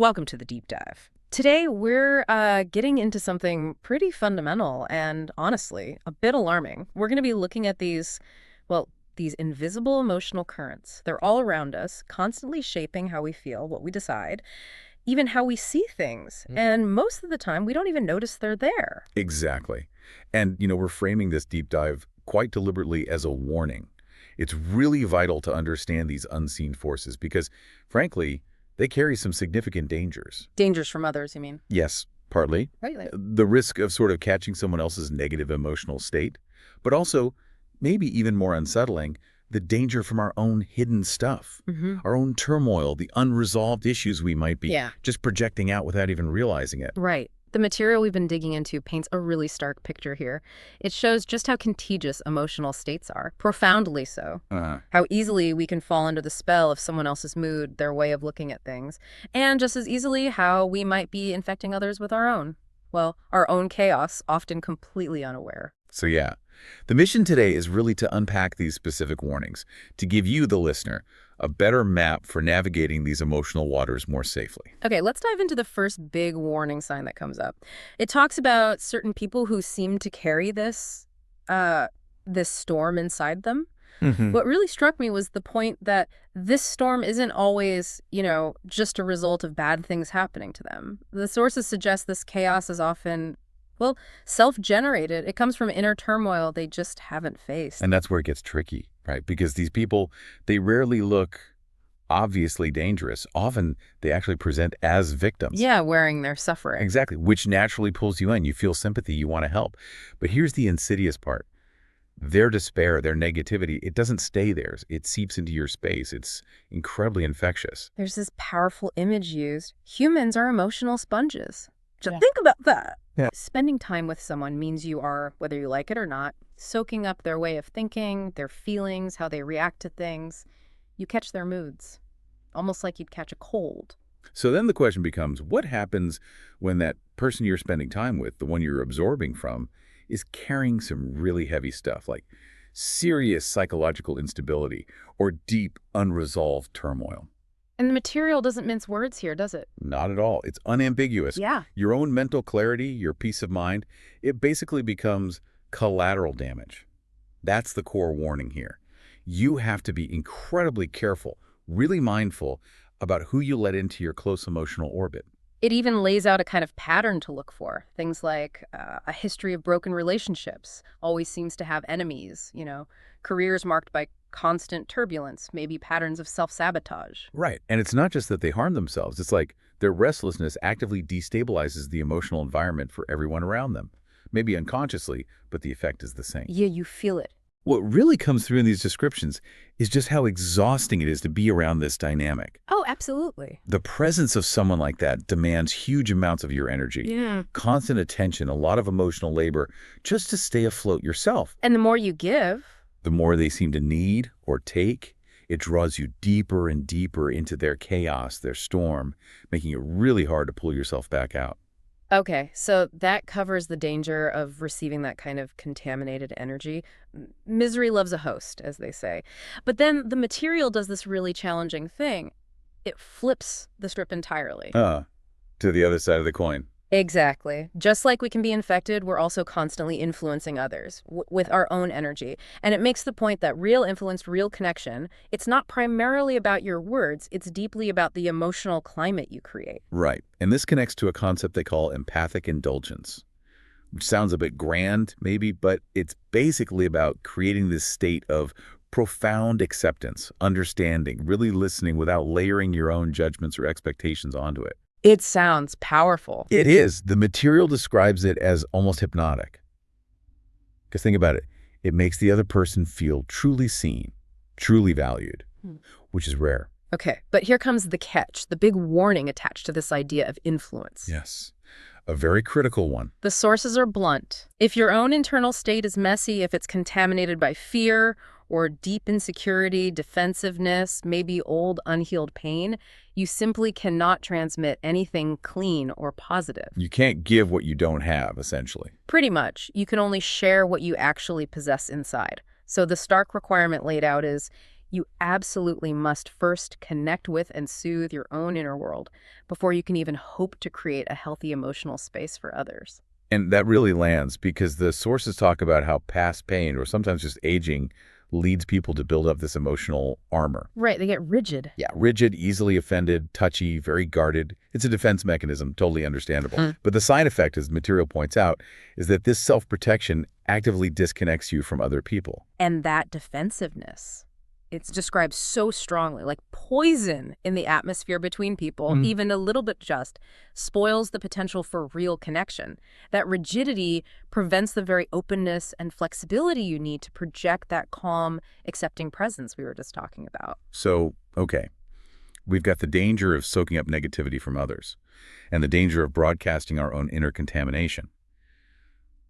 Welcome to the deep dive. Today, we're getting into something pretty fundamental and, honestly, a bit alarming. We're going to be looking at these invisible emotional currents. They're all around us, constantly shaping how we feel, what we decide, even how we see things. And most of the time, we don't even notice they're there. Exactly. And, we're framing this deep dive quite deliberately as a warning. It's really vital to understand these unseen forces because, frankly, they carry some significant dangers. Dangers from others, you mean? Yes, partly. Right. The risk of sort of catching someone else's negative emotional state, but also, maybe even more unsettling, the danger from our own hidden stuff, our own turmoil, the unresolved issues we might be just projecting out without even realizing it. Right. The material we've been digging into paints a really stark picture here. It shows just how contagious emotional states are, profoundly so. How easily we can fall under the spell of someone else's mood, their way of looking at things, and just as easily how we might be infecting others with our own chaos, often completely unaware. So yeah, the mission today is really to unpack these specific warnings, to give you, the listener, a better map for navigating these emotional waters more safely. Okay, let's dive into the first big warning sign that comes up. It talks about certain people who seem to carry this storm inside them. What really struck me was the point that this storm isn't always, just a result of bad things happening to them. The sources suggest this chaos is often, self-generated. It comes from inner turmoil they just haven't faced. And that's where it gets tricky, right? Because these people, they rarely look obviously dangerous. Often they actually present as victims. Yeah, wearing their suffering. Exactly, which naturally pulls you in. You feel sympathy, you want to help. But here's the insidious part. Their despair, their negativity, it doesn't stay there. It seeps into your space. It's incredibly infectious. There's this powerful image used. Humans are emotional sponges. Just think about that. Yeah. Spending time with someone means you are, whether you like it or not, soaking up their way of thinking, their feelings, how they react to things. You catch their moods, almost like you'd catch a cold. So then the question becomes, what happens when that person you're spending time with, the one you're absorbing from, is carrying some really heavy stuff, like serious psychological instability or deep, unresolved turmoil? And the material doesn't mince words here, does it? Not at all. It's unambiguous. Yeah. Your own mental clarity, your peace of mind, it basically becomes collateral damage. That's the core warning here. You have to be incredibly careful, really mindful about who you let into your close emotional orbit. It even lays out a kind of pattern to look for. Things like a history of broken relationships, always seems to have enemies, careers marked by constant turbulence, maybe patterns of self-sabotage. Right. And it's not just that they harm themselves. It's like their restlessness actively destabilizes the emotional environment for everyone around them. Maybe unconsciously, but the effect is the same. Yeah, you feel it. What really comes through in these descriptions is just how exhausting it is to be around this dynamic. Oh, absolutely. The presence of someone like that demands huge amounts of your energy. Yeah. Constant attention, a lot of emotional labor, just to stay afloat yourself. And the more you give, the more they seem to need or take. It draws you deeper and deeper into their chaos, their storm, making it really hard to pull yourself back out. Okay, so that covers the danger of receiving that kind of contaminated energy. Misery loves a host, as they say. But then the material does this really challenging thing. It flips the script entirely. To the other side of the coin. Exactly. Just like we can be infected, we're also constantly influencing others with our own energy. And it makes the point that real influence, real connection, it's not primarily about your words, it's deeply about the emotional climate you create. Right. And this connects to a concept they call empathic indulgence, which sounds a bit grand, maybe, but it's basically about creating this state of profound acceptance, understanding, really listening without layering your own judgments or expectations onto it. It sounds powerful. It is. The material describes it as almost hypnotic. Because think about it. It makes the other person feel truly seen, truly valued, which is rare. Okay, but here comes the catch, the big warning attached to this idea of influence. Yes, a very critical one. The sources are blunt. If your own internal state is messy, if it's contaminated by fear or deep insecurity, defensiveness, maybe old unhealed pain, you simply cannot transmit anything clean or positive. You can't give what you don't have, essentially. Pretty much. You can only share what you actually possess inside. So the stark requirement laid out is You absolutely must first connect with and soothe your own inner world before you can even hope to create a healthy emotional space for others. And that really lands because the sources talk about how past pain or sometimes just aging leads people to build up this emotional armor. Right, they get rigid. Yeah, rigid, easily offended, touchy, very guarded. It's a defense mechanism, totally understandable. But the side effect, as the material points out, is that this self-protection actively disconnects you from other people. And that defensiveness, it's described so strongly, like poison in the atmosphere between people, even a little bit just, spoils the potential for real connection. That rigidity prevents the very openness and flexibility you need to project that calm, accepting presence we were just talking about. So, okay, we've got the danger of soaking up negativity from others and the danger of broadcasting our own inner contamination.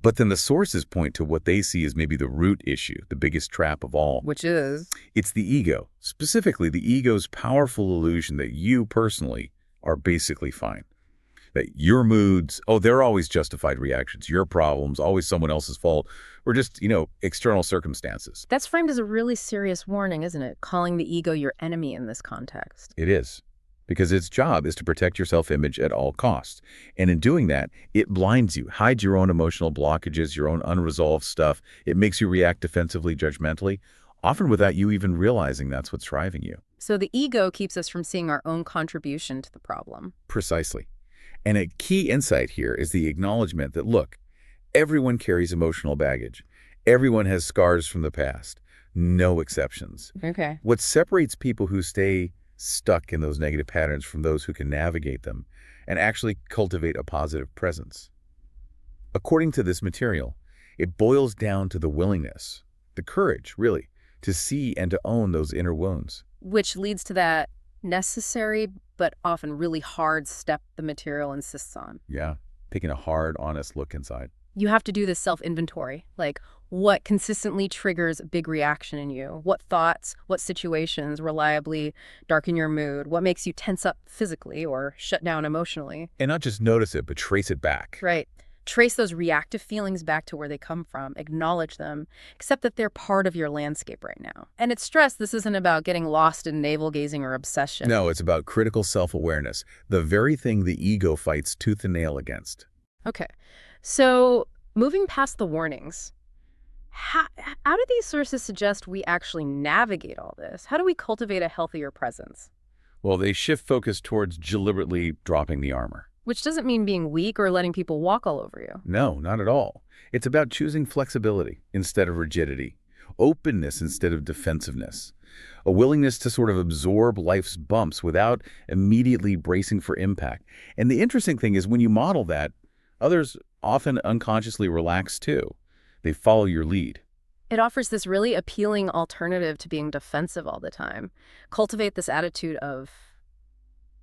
But then the sources point to what they see as maybe the root issue, the biggest trap of all. Which is? It's the ego, specifically the ego's powerful illusion that you personally are basically fine. That your moods, they're always justified reactions. Your problems, always someone else's fault, or just, external circumstances. That's framed as a really serious warning, isn't it? Calling the ego your enemy in this context. It is. Because its job is to protect your self-image at all costs. And in doing that, it blinds you, hides your own emotional blockages, your own unresolved stuff. It makes you react defensively, judgmentally, often without you even realizing that's what's driving you. So the ego keeps us from seeing our own contribution to the problem. Precisely. And a key insight here is the acknowledgement that, look, everyone carries emotional baggage. Everyone has scars from the past. No exceptions. Okay. What separates people who stay stuck in those negative patterns from those who can navigate them and actually cultivate a positive presence. According to this material, it boils down to the willingness, the courage, really, to see and to own those inner wounds. Which leads to that necessary but often really hard step the material insists on. Yeah, taking a hard, honest look inside. You have to do this self-inventory, like what consistently triggers a big reaction in you, what thoughts, what situations reliably darken your mood, what makes you tense up physically or shut down emotionally. And not just notice it, but trace it back. Right. Trace those reactive feelings back to where they come from, acknowledge them, accept that they're part of your landscape right now. And it's stressed, this isn't about getting lost in navel-gazing or obsession. No, it's about critical self-awareness, the very thing the ego fights tooth and nail against. Okay. So, moving past the warnings, how do these sources suggest we actually navigate all this? How do we cultivate a healthier presence? Well, they shift focus towards deliberately dropping the armor. Which doesn't mean being weak or letting people walk all over you. No, not at all. It's about choosing flexibility instead of rigidity, openness instead of defensiveness, a willingness to sort of absorb life's bumps without immediately bracing for impact. And the interesting thing is when you model that, others often unconsciously relax too. They follow your lead. It offers this really appealing alternative to being defensive all the time. Cultivate this attitude of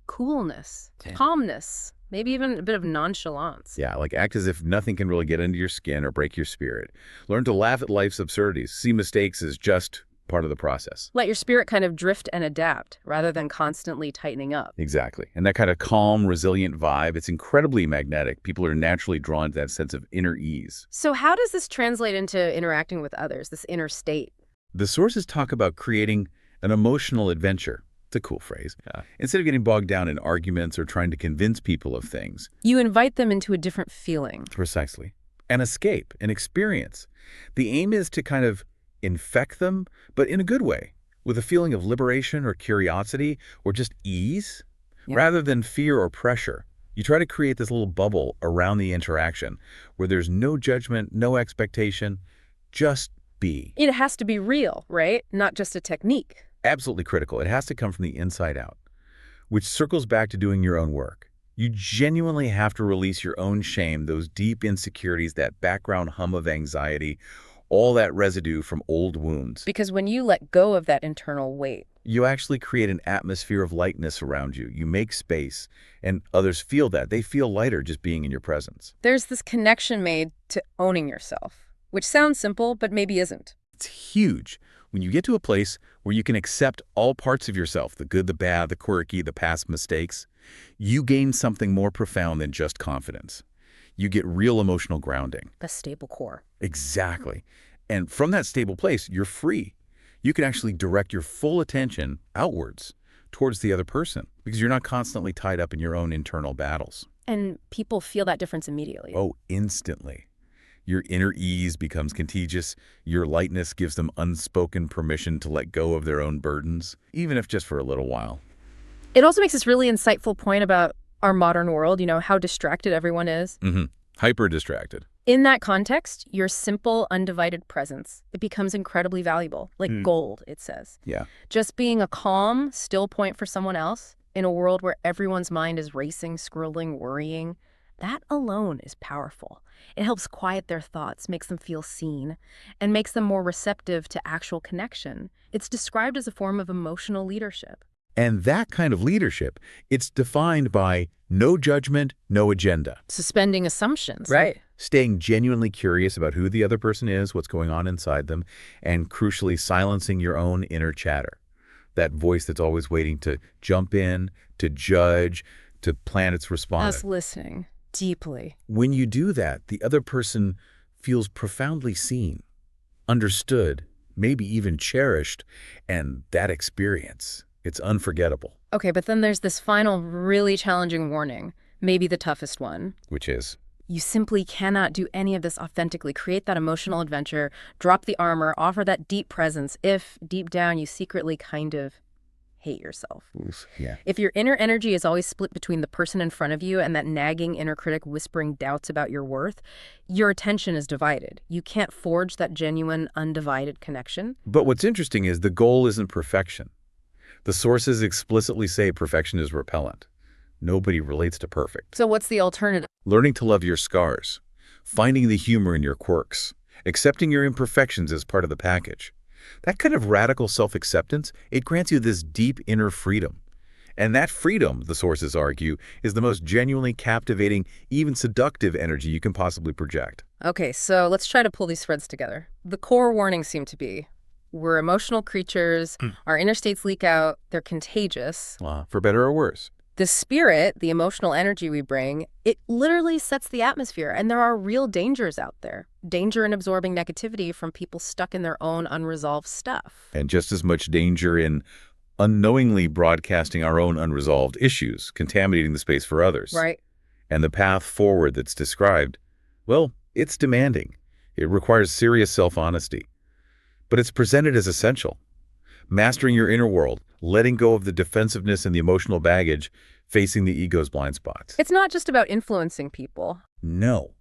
coolness, calmness, maybe even a bit of nonchalance. Yeah, like act as if nothing can really get into your skin or break your spirit. Learn to laugh at life's absurdities. See mistakes as just part of the process. Let your spirit kind of drift and adapt rather than constantly tightening up. Exactly. And that kind of calm, resilient vibe, it's incredibly magnetic. People are naturally drawn to that sense of inner ease. So how does this translate into interacting with others, this inner state? The sources talk about creating an emotional adventure. It's a cool phrase. Yeah. Instead of getting bogged down in arguments or trying to convince people of things. You invite them into a different feeling. Precisely. An escape, an experience. The aim is to kind of infect them, but in a good way, with a feeling of liberation or curiosity or just ease, rather than fear or pressure. You try to create this little bubble around the interaction where there's no judgment, no expectation, just be. It has to be real, right? Not just a technique. Absolutely critical. It has to come from the inside out, which circles back to doing your own work. You genuinely have to release your own shame, those deep insecurities, that background hum of anxiety, all that residue from old wounds. Because when you let go of that internal weight, you actually create an atmosphere of lightness around you. You make space, and others feel that. They feel lighter just being in your presence. There's this connection made to owning yourself, which sounds simple, but maybe isn't. It's huge. When you get to a place where you can accept all parts of yourself, the good, the bad, the quirky, the past mistakes, you gain something more profound than just confidence. You get real emotional grounding. A stable core. Exactly. And from that stable place, you're free. You can actually direct your full attention outwards towards the other person because you're not constantly tied up in your own internal battles. And people feel that difference immediately. Oh, instantly. Your inner ease becomes contagious. Your lightness gives them unspoken permission to let go of their own burdens, even if just for a little while. It also makes this really insightful point about our modern world, how distracted everyone is. Hyper distracted. In that context, your simple, undivided presence, it becomes incredibly valuable, like gold, it says. Yeah. Just being a calm, still point for someone else in a world where everyone's mind is racing, scrolling, worrying, that alone is powerful. It helps quiet their thoughts, makes them feel seen, and makes them more receptive to actual connection. It's described as a form of emotional leadership. And that kind of leadership, it's defined by no judgment, no agenda. Suspending assumptions. Right. Staying genuinely curious about who the other person is, what's going on inside them, and crucially silencing your own inner chatter. That voice that's always waiting to jump in, to judge, to plan its response. Us listening deeply. When you do that, the other person feels profoundly seen, understood, maybe even cherished, and that experience, it's unforgettable. Okay, but then there's this final really challenging warning, maybe the toughest one. Which is? You simply cannot do any of this authentically, create that emotional adventure, drop the armor, offer that deep presence if, deep down, you secretly kind of hate yourself. Oof, yeah. If your inner energy is always split between the person in front of you and that nagging inner critic whispering doubts about your worth, your attention is divided. You can't forge that genuine, undivided connection. But what's interesting is the goal isn't perfection. The sources explicitly say perfection is repellent. Nobody relates to perfect. So what's the alternative? Learning to love your scars, finding the humor in your quirks, accepting your imperfections as part of the package. That kind of radical self-acceptance, it grants you this deep inner freedom. And that freedom, the sources argue, is the most genuinely captivating, even seductive energy you can possibly project. Okay, so let's try to pull these threads together. The core warnings seem to be, we're emotional creatures, our inner states leak out, they're contagious. For better or worse. The spirit, the emotional energy we bring, it literally sets the atmosphere, and there are real dangers out there. Danger in absorbing negativity from people stuck in their own unresolved stuff. And just as much danger in unknowingly broadcasting our own unresolved issues, contaminating the space for others. Right. And the path forward that's described, well, it's demanding. It requires serious self-honesty. But it's presented as essential. Mastering your inner world, letting go of the defensiveness and the emotional baggage, facing the ego's blind spots. It's not just about influencing people. No.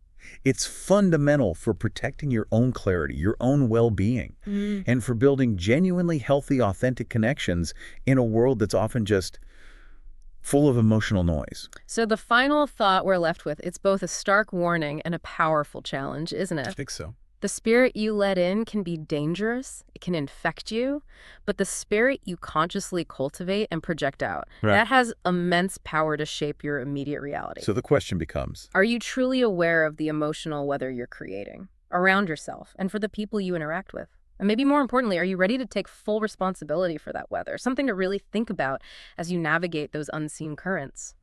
It's fundamental for protecting your own clarity, your own well-being, and for building genuinely healthy, authentic connections in a world that's often just full of emotional noise. So the final thought we're left with, it's both a stark warning and a powerful challenge, isn't it? I think so. The spirit you let in can be dangerous, it can infect you, but the spirit you consciously cultivate and project out, that has immense power to shape your immediate reality. So the question becomes, are you truly aware of the emotional weather you're creating around yourself and for the people you interact with? And maybe more importantly, are you ready to take full responsibility for that weather? Something to really think about as you navigate those unseen currents.